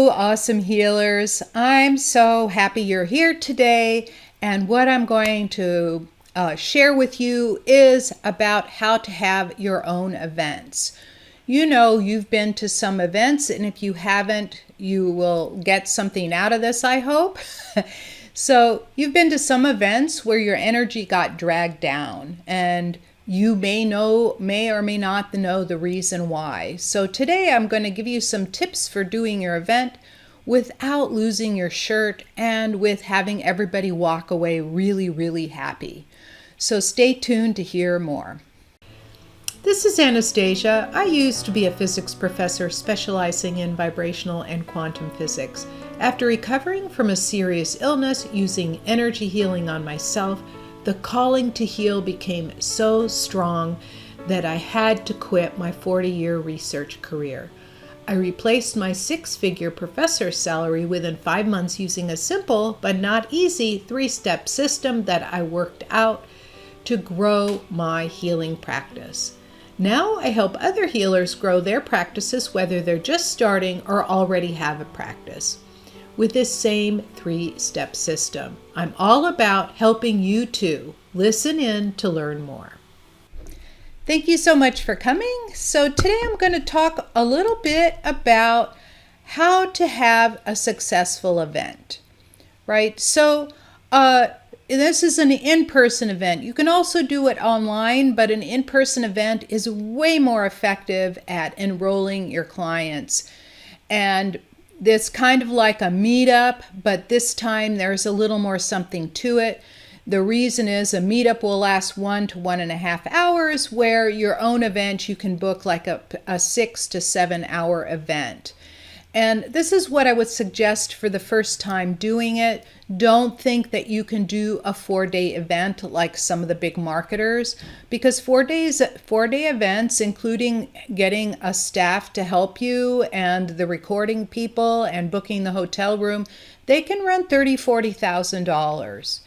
awesome healers. I'm so happy you're here today. And what I'm going to share with you is about how to have your own events. You know, you've been to some events, and if you haven't, you will get something out of this, I hope. So you've been to some events where your energy got dragged down, and you may or may not know the reason why. So today I'm going to give you some tips for doing your event without losing your shirt and with having everybody walk away really, really happy. So stay tuned to hear more. This is Anastasia. I used to be a physics professor specializing in vibrational and quantum physics. After recovering from a serious illness using energy healing on myself, the calling to heal became so strong that I had to quit my 40-year research career. I replaced my 6-figure professor salary within 5 months using a simple but not easy 3-step system that I worked out to grow my healing practice. Now I help other healers grow their practices, whether they're just starting or already have a practice, with this same 3-step system. I'm all about helping you too. Listen in to learn more. Thank you so much for coming. So today I'm going to talk a little bit about how to have a successful event, right? So this is an in-person event. You can also do it online, but an in-person event is way more effective at enrolling your clients. And it's kind of like a meetup, but this time there's a little more something to it. The reason is a meetup will last 1 to 1.5 hours, where your own event you can book like a 6 to 7 hour event. And this is what I would suggest for the first time doing it. Don't think that you can do a 4-day event like some of the big marketers, because 4-day events, including getting a staff to help you and the recording people and booking the hotel room, they can run $30,000, $40,000.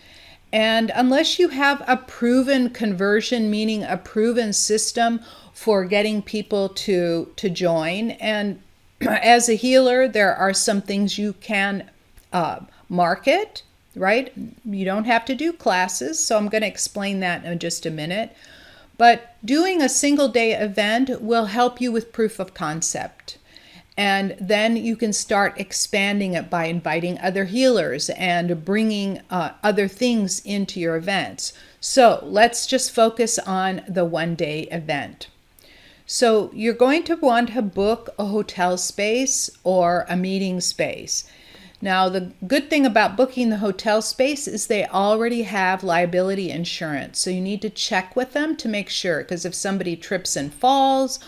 And unless you have a proven conversion, meaning a proven system for getting people to join, and as a healer, there are some things you can market, right? You don't have to do classes, so I'm going to explain that in just a minute. But doing a single day event will help you with proof of concept. And then you can start expanding it by inviting other healers and bringing other things into your events. So let's just focus on the 1-day event. So you're going to want to book a hotel space or a meeting space. Now, the good thing about booking the hotel space is they already have liability insurance. So you need to check with them to make sure, because if somebody trips and falls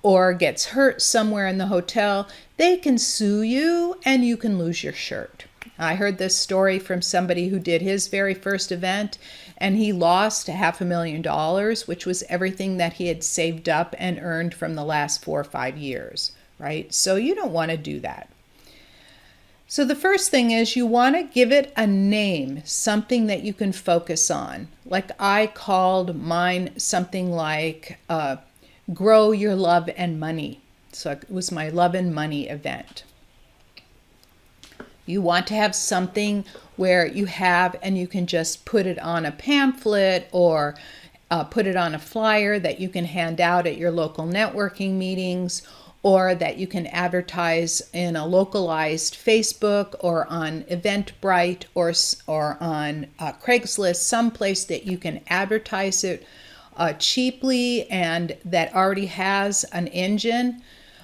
or gets hurt somewhere in the hotel, they can sue you and you can lose your shirt. I heard this story from somebody who did his very first event, and he lost $500,000, which was everything that he had saved up and earned from the last 4 or 5 years, right? So you don't want to do that. So the first thing is you want to give it a name, something that you can focus on. Like I called mine something like Grow Your Love and Money. So it was my love and money event. You want to have something where you have, and you can just put it on a pamphlet or put it on a flyer that you can hand out at your local networking meetings, or that you can advertise in a localized Facebook or on EventBrite or on Craigslist, someplace that you can advertise it cheaply and that already has an engine.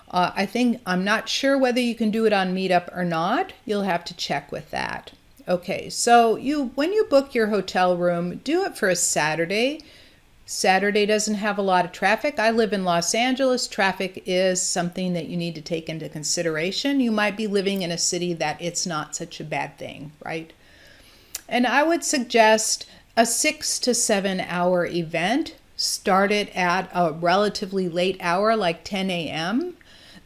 I'm not sure whether you can do it on Meetup or not. You'll have to check with that. Okay, so when you book your hotel room, do it for a Saturday. Saturday doesn't have a lot of traffic. I live in Los Angeles. Traffic is something that you need to take into consideration. You might be living in a city that it's not such a bad thing, right? And I would suggest a 6 to 7 hour event. Start it at a relatively late hour, like 10 a.m.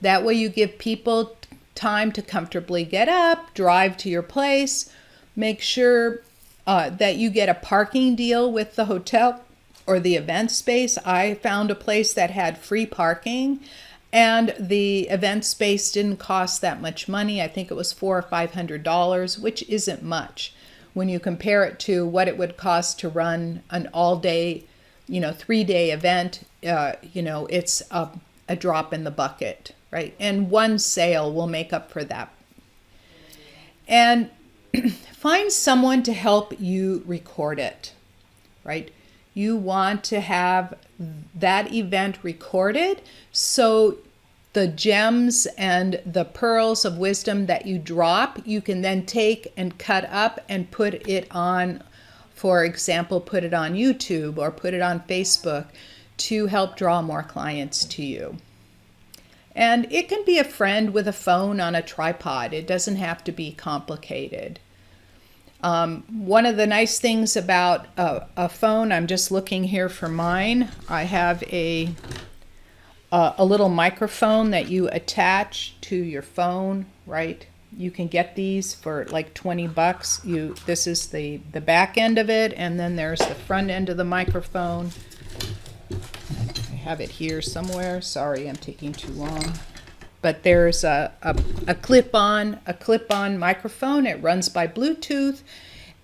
That way you give people time to comfortably get up, drive to your place, make sure that you get a parking deal with the hotel or the event space. I found a place that had free parking And the event space didn't cost that much money. I think it was $400 or $500, which isn't much when you compare it to what it would cost to run an all-day, 3-day event. It's a drop in the bucket, right? And one sale will make up for that. And find someone to help you record it, right? You want to have that event recorded so the gems and the pearls of wisdom that you drop, you can then take and cut up and put it on, for example, put it on YouTube or put it on Facebook to help draw more clients to you. And it can be a friend with a phone on a tripod. It doesn't have to be complicated. One of the nice things about a phone, I'm just looking here for mine. I have a little microphone that you attach to your phone, right? You can get these for like $20. This is the back end of it, and then there's the front end of the microphone. I have it here somewhere. Sorry, I'm taking too long. But there's a clip-on microphone. It runs by Bluetooth,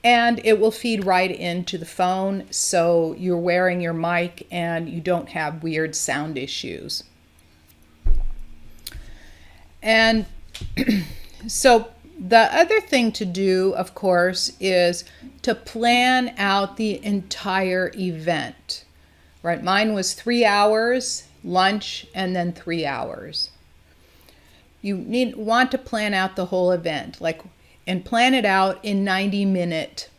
and it will feed right into the phone, so you're wearing your mic and you don't have weird sound issues. And so the other thing to do, of course, is to plan out the entire event, right? Mine was 3 hours, lunch, and then 3 hours. You want to plan out the whole event, and plan it out in 90-minute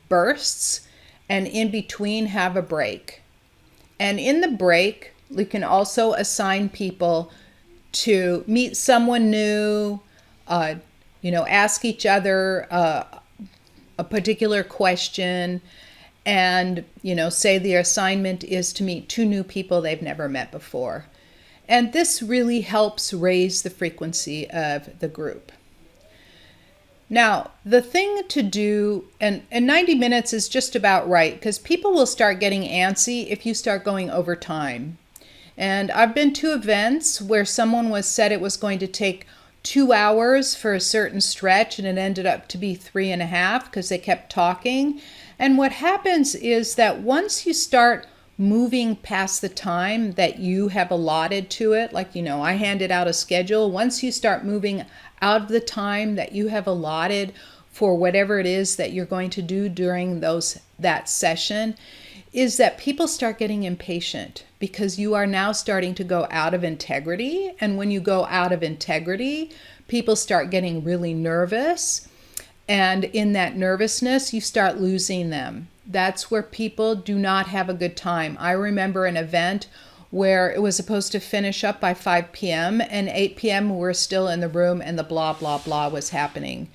bursts, and in between have a break. And in the break, you can also assign people to meet someone new, ask each other a particular question, and, say the assignment is to meet 2 new people they've never met before. And this really helps raise the frequency of the group. Now, the thing to do, and 90 minutes is just about right, because people will start getting antsy if you start going over time. And I've been to events where someone said it was going to take 2 hours for a certain stretch, and it ended up to be 3.5 because they kept talking. And what happens is that once you start moving past the time that you have allotted to it, I handed out a schedule. Once you start moving out of the time that you have allotted for whatever it is that you're going to do during that session, is that people start getting impatient because you are now starting to go out of integrity. And when you go out of integrity, people start getting really nervous. And in that nervousness, you start losing them. That's where people do not have a good time. I remember an event where it was supposed to finish up by 5 p.m. and 8 p.m. we're still in the room and the blah, blah, blah was happening.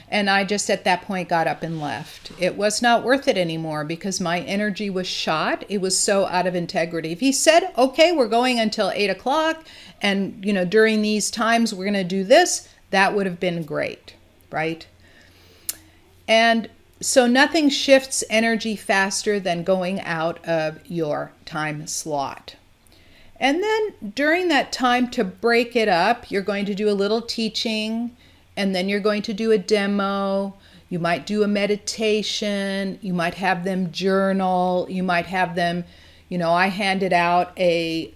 And I just at that point got up and left. It was not worth it anymore because my energy was shot. It was so out of integrity. If he said, okay, we're going until 8 o'clock and, during these times we're going to do this, that would have been great, right? And so nothing shifts energy faster than going out of your time slot. And then during that time to break it up, you're going to do a little teaching, and then you're going to do a demo. You might do a meditation. You might have them journal. You might have them, I handed out a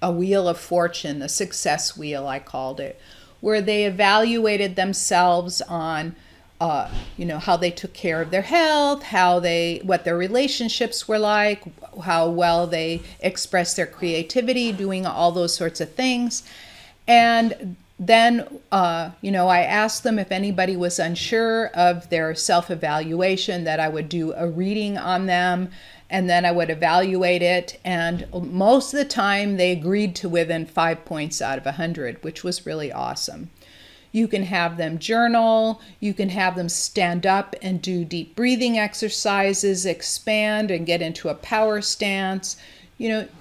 wheel of fortune, a success wheel, I called it, where they evaluated themselves on how they took care of their health, what their relationships were like, how well they expressed their creativity, doing all those sorts of things. And then, I asked them if anybody was unsure of their self-evaluation, that I would do a reading on them, and then I would evaluate it. And most of the time, they agreed to within 5 points out of 100, which was really awesome. You can have them journal, you can have them stand up and do deep breathing exercises, expand and get into a power stance.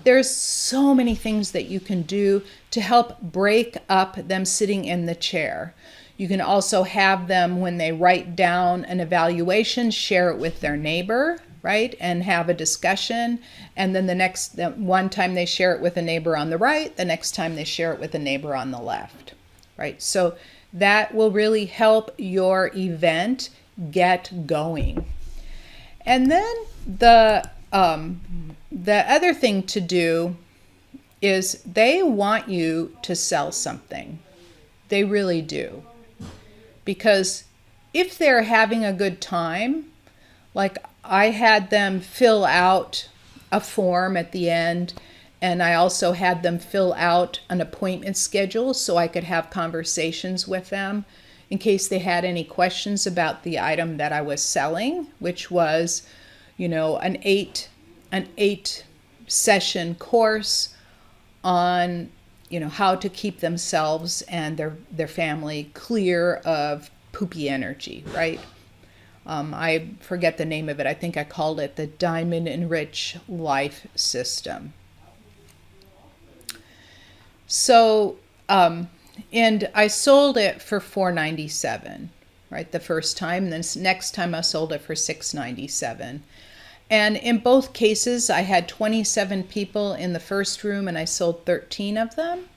There's so many things that you can do to help break up them sitting in the chair. You can also have them, when they write down an evaluation, share it with their neighbor, right? And have a discussion. And then the one time they share it with a neighbor on the right, the next time they share it with a neighbor on the left, right? So that will really help your event get going. And then the other thing to do is they want you to sell something. They really do. Because if they're having a good time, like I had them fill out a form at the end, and I also had them fill out an appointment schedule so I could have conversations with them in case they had any questions about the item that I was selling, which was, an eight session course on, how to keep themselves and their family clear of poopy energy, right? I forget the name of it. I think I called it the Diamond Enrich Life System. So, and I sold it for $497, right? The first time. Then next time I sold it for $697. And in both cases, I had 27 people in the first room and I sold 13 of them.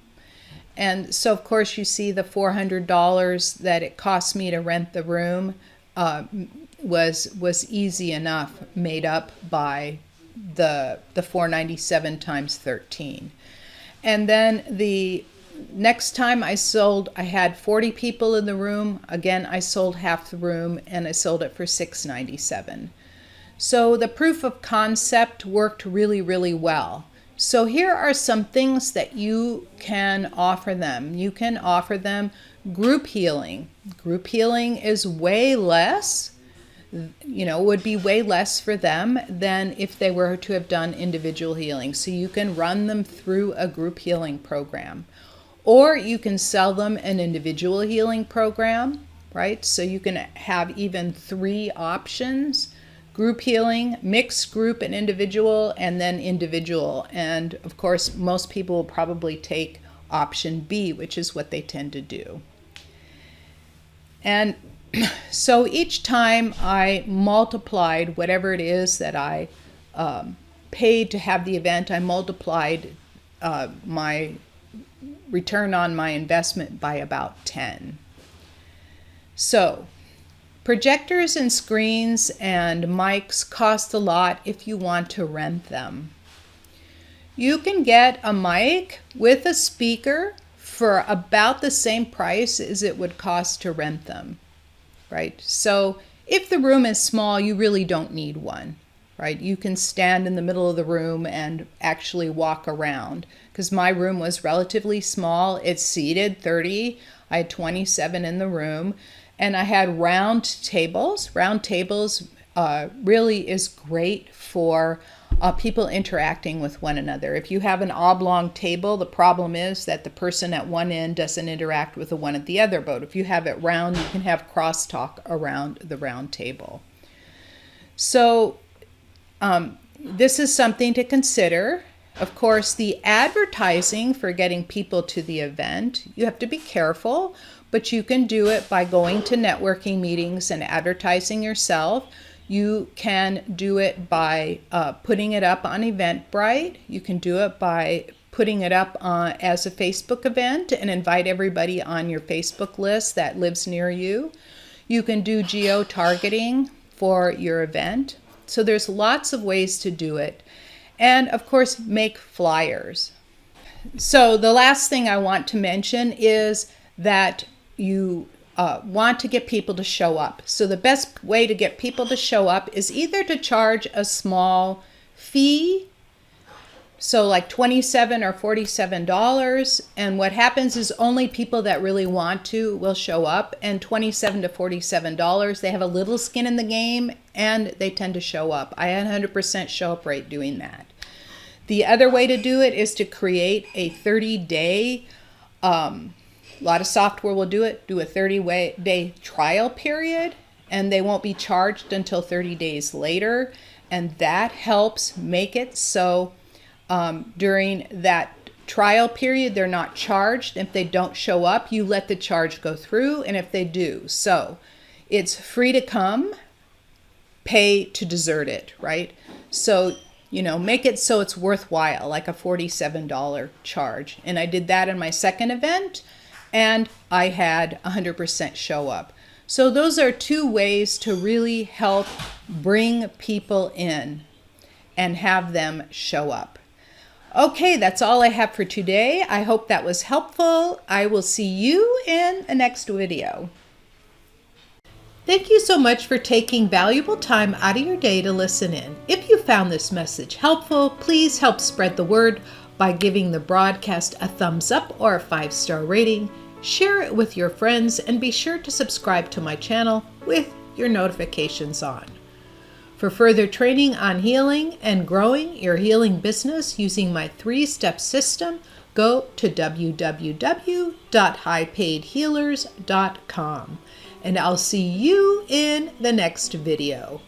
And so, of course, you see the $400 that it cost me to rent the room was easy enough, made up by the $497 times 13. And then the next time I had 40 people in the room. Again, I sold half the room and I sold it for $697. So the proof of concept worked really, really well. So here are some things that you can offer them. You can offer them group healing. Group healing is way less, would be way less for them than if they were to have done individual healing. So you can run them through a group healing program. Or you can sell them an individual healing program, right? So you can have even 3 options. Group healing, mixed group and individual, and then individual. And of course, most people will probably take option B, which is what they tend to do. And so each time I multiplied whatever it is that I paid to have the event, I multiplied my return on my investment by about 10. So projectors and screens and mics cost a lot if you want to rent them. You can get a mic with a speaker for about the same price as it would cost to rent them, right? So if the room is small, you really don't need one, right? You can stand in the middle of the room and actually walk around. Because my room was relatively small. It seated 30. I had 27 in the room. And I had round tables. Round tables really is great for people interacting with one another. If you have an oblong table, the problem is that the person at one end doesn't interact with the one at the other. But if you have it round, you can have crosstalk around the round table. So this is something to consider. Of course, the advertising for getting people to the event, you have to be careful, but you can do it by going to networking meetings and advertising yourself. You can do it by putting it up on EventBrite. You can do it by putting it up as a Facebook event and invite everybody on your Facebook list that lives near you. You can do geo-targeting for your event. So there's lots of ways to do it. And of course, make flyers. So the last thing I want to mention is that you want to get people to show up. So the best way to get people to show up is either to charge a small fee, so like $27 or $47, and what happens is only people that really want to will show up, and $27 to $47, they have a little skin in the game and they tend to show up. I had 100% show up rate doing that. The other way to do it is to create a 30-day, a lot of software will do it, do a 30-day trial period, and they won't be charged until 30 days later, and that helps make it so during that trial period, they're not charged. If they don't show up, you let the charge go through, and if they do. So it's free to come, pay to desert it, right? So, make it so it's worthwhile, like a $47 charge. And I did that in my second event, and I had 100% show up. So those are two ways to really help bring people in and have them show up. Okay, that's all I have for today. I hope that was helpful. I will see you in the next video. Thank you so much for taking valuable time out of your day to listen in. If you found this message helpful, please help spread the word by giving the broadcast a thumbs up or a 5-star rating. Share it with your friends and be sure to subscribe to my channel with your notifications on. For further training on healing and growing your healing business using my 3-step system, go to www.highpaidhealers.com. And I'll see you in the next video.